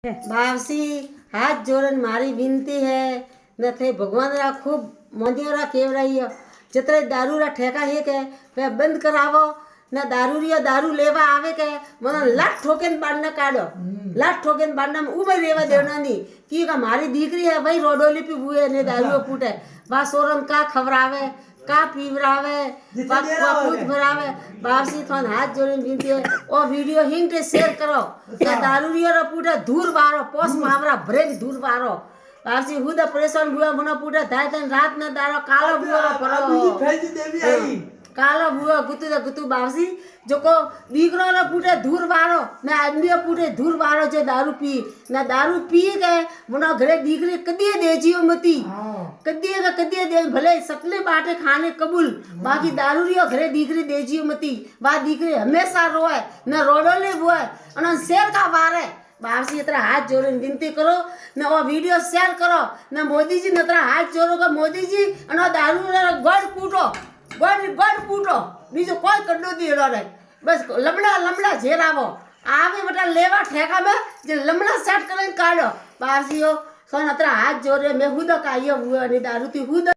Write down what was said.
बावसी हाथ जोड़न मारी विनती है न थे भगवान रा खूब मोदियों रा केव रही है जितने दारू रा ठेका है के वे बंद करावो न दारू रिया दारू लेवा आवे के मन लाख ठोकेन बांधना काढ़ो लाख ठोकेन बांधना में उबे रेवा देवना नहीं कि का मारी दीकरी है भाई रोडोली पी बुए ने दारू फूटे बा सोरन का खबरावे का पीवरावे बा पूछ भरावे बावसी थोन हाथ जोड़ीने विनती है ओ वीडियो हिंटे शेयर करो के दारू रिया रा फूटे दूर बारो पोस मावरा ब्रेक दूर बारो बावसी हुद परेशान हुआ मना फूटे धाय तन रात न दारो कालो बुआ परो कालो बुआ गुतु बावसी जो को दीकरो रा फूटे दूर बारो ने आदमी फूटे दूर बारो जो दारू पी गए मना घरे दीकरी कदी देजियो मती कदी दे भले सकले बाटे खाने कबूल बाकी दारू रियो घरे दीकरी देजियो मती बा दीकरी हमेशा रोए न रोडोले बुए अन शेर का वारे बावसी इतना हाथ जोड़े विनती करो न वो वीडियो शेयर करो न मोदी जी न हाथ जोड़ो का मोदी जी अन दारू गढ़ कूटो गढ़ कूटो बीजो कोई कड्डो दियो रे बस लमड़ा झेरावो आवे बटा लेवा ठेका में जे लमड़ा सेट करन काढो बावसी हो सोन अतरा हाथ जोड़े मैं हुद कायो हुआ ने दारू थी हुद